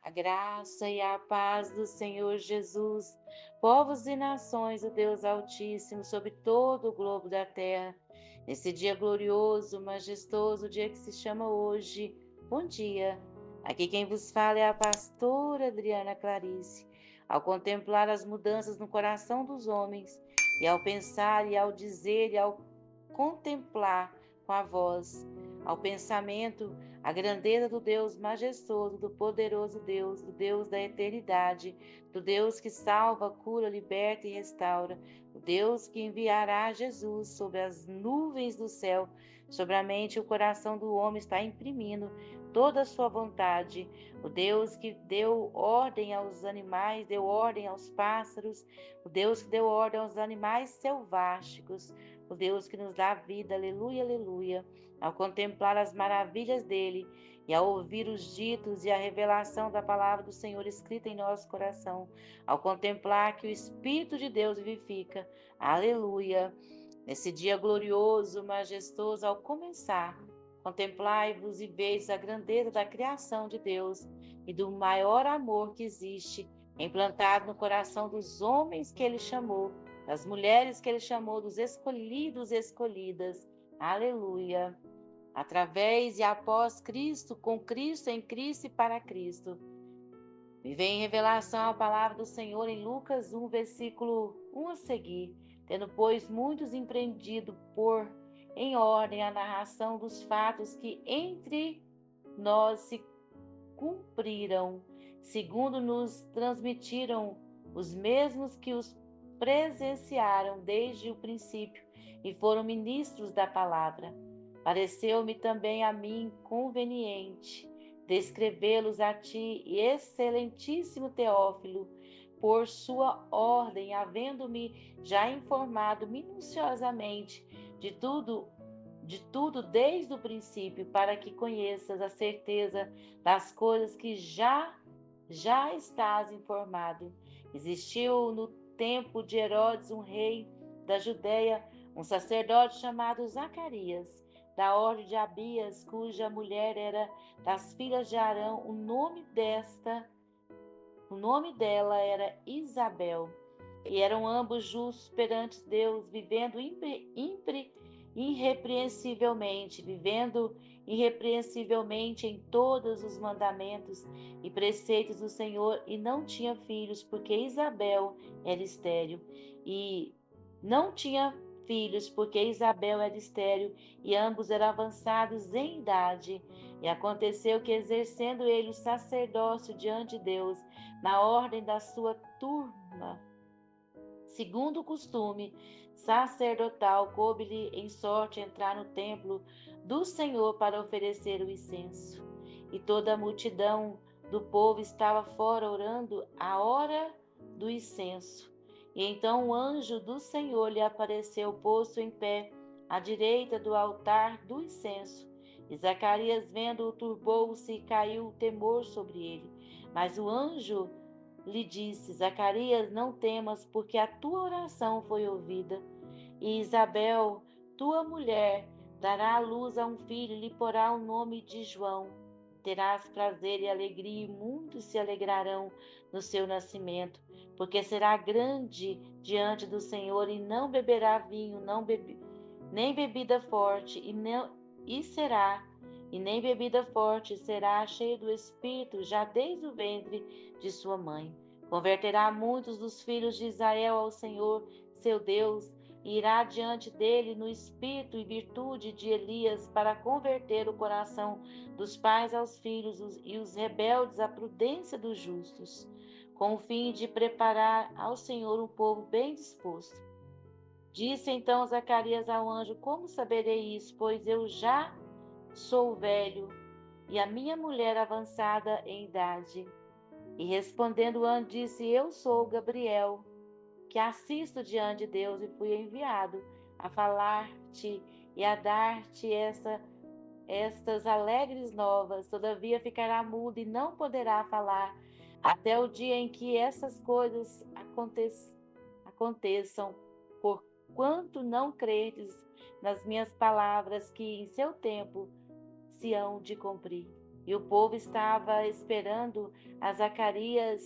A graça e a paz do Senhor Jesus, povos e nações, o Deus Altíssimo, sobre todo o globo da terra, nesse dia glorioso, majestoso, dia que se chama hoje. Bom dia. Aqui quem vos fala é a pastora Adriana Clarice. Ao contemplar as mudanças no coração dos homens, e ao pensar e ao dizer e ao contemplar com a voz, ao pensamento, a grandeza do Deus majestoso, do poderoso Deus, do Deus da eternidade, do Deus que salva, cura, liberta e restaura, o Deus que enviará Jesus sobre as nuvens do céu, sobre a mente e o coração do homem está imprimindo toda a sua vontade, o Deus que deu ordem aos animais, deu ordem aos pássaros, o Deus que deu ordem aos animais selváticos, o Deus que nos dá vida, aleluia, aleluia. Ao contemplar as maravilhas dele e ao ouvir os ditos e a revelação da palavra do Senhor escrita em nosso coração, ao contemplar que o Espírito de Deus vivifica, aleluia. Nesse dia glorioso, majestoso, ao começar, contemplai-vos e veis a grandeza da criação de Deus e do maior amor que existe, implantado no coração dos homens que ele chamou, das mulheres que ele chamou, dos escolhidos e escolhidas. Aleluia. Através e após Cristo, com Cristo, em Cristo e para Cristo. Me vem em revelação a palavra do Senhor em Lucas 1, versículo 1 a seguir. Tendo, pois, muitos empreendido por em ordem a narração dos fatos que entre nós se cumpriram, segundo nos transmitiram os mesmos que os presenciaram desde o princípio e foram ministros da palavra. Pareceu-me também a mim conveniente descrevê-los a ti, excelentíssimo Teófilo, por sua ordem, havendo-me já informado minuciosamente de tudo desde o princípio, para que conheças a certeza das coisas que já estás informado. Existiu no tempo de Herodes, um rei da Judéia, um sacerdote chamado Zacarias, da ordem de Abias, cuja mulher era das filhas de Arão. O nome dela era Isabel. E eram ambos justos perante Deus, vivendo irrepreensivelmente em todos os mandamentos e preceitos do Senhor, e não tinha filhos, porque Isabel era estéril. E não tinha filhos, porque Isabel era estéril, e ambos eram avançados em idade. E aconteceu que, exercendo ele o sacerdócio diante de Deus, na ordem da sua turma, segundo o costume sacerdotal, coube-lhe em sorte entrar no templo do Senhor para oferecer o incenso. E toda a multidão do povo estava fora orando a hora do incenso. E então o anjo do Senhor lhe apareceu posto em pé à direita do altar do incenso. E Zacarias, vendo-o, turbou-se e caiu o temor sobre ele. Mas o anjo lhe disse: Zacarias, não temas, porque a tua oração foi ouvida. E Isabel, tua mulher, dará à luz a um filho e lhe porá o nome de João. Terás prazer e alegria, e muitos se alegrarão no seu nascimento, porque será grande diante do Senhor, e não beberá vinho, nem bebida forte, e nem bebida forte, será cheio do Espírito já desde o ventre de sua mãe. Converterá muitos dos filhos de Israel ao Senhor, seu Deus, e irá diante dele no espírito e virtude de Elias, para converter o coração dos pais aos filhos e os rebeldes à prudência dos justos, com o fim de preparar ao Senhor um povo bem disposto. Disse então Zacarias ao anjo: Como saberei isso? Pois eu já sou velho e a minha mulher avançada em idade. E respondendo o anjo, disse: Eu sou Gabriel, que assisto diante de Deus, e fui enviado a falar-te e a dar-te estas alegres novas. Todavia ficará mudo e não poderá falar até o dia em que essas coisas aconteçam, porquanto não credes nas minhas palavras, que em seu tempo se hão de cumprir. E o povo estava esperando a Zacarias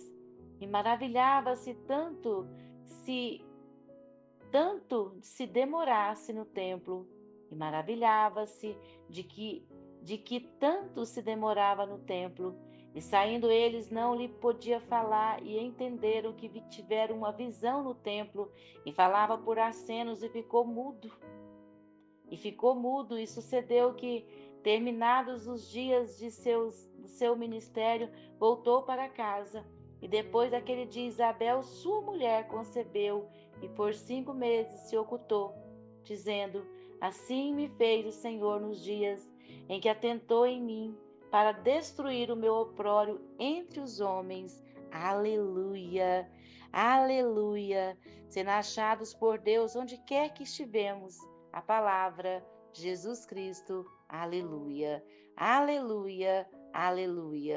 e maravilhava-se tanto se demorasse no templo, e maravilhava-se de que tanto se demorava no templo. E saindo eles não lhe podia falar, e entenderam que tiveram uma visão no templo, e falava por acenos, e sucedeu que, terminados os dias do seu ministério, voltou para casa. E depois daquele dia, Isabel, sua mulher, concebeu, e por 5 meses se ocultou, dizendo: Assim me fez o Senhor nos dias em que atentou em mim, para destruir o meu oprório entre os homens. Aleluia! Aleluia! Sendo achados por Deus onde quer que estivemos, a palavra Jesus Cristo. Aleluia, aleluia, aleluia.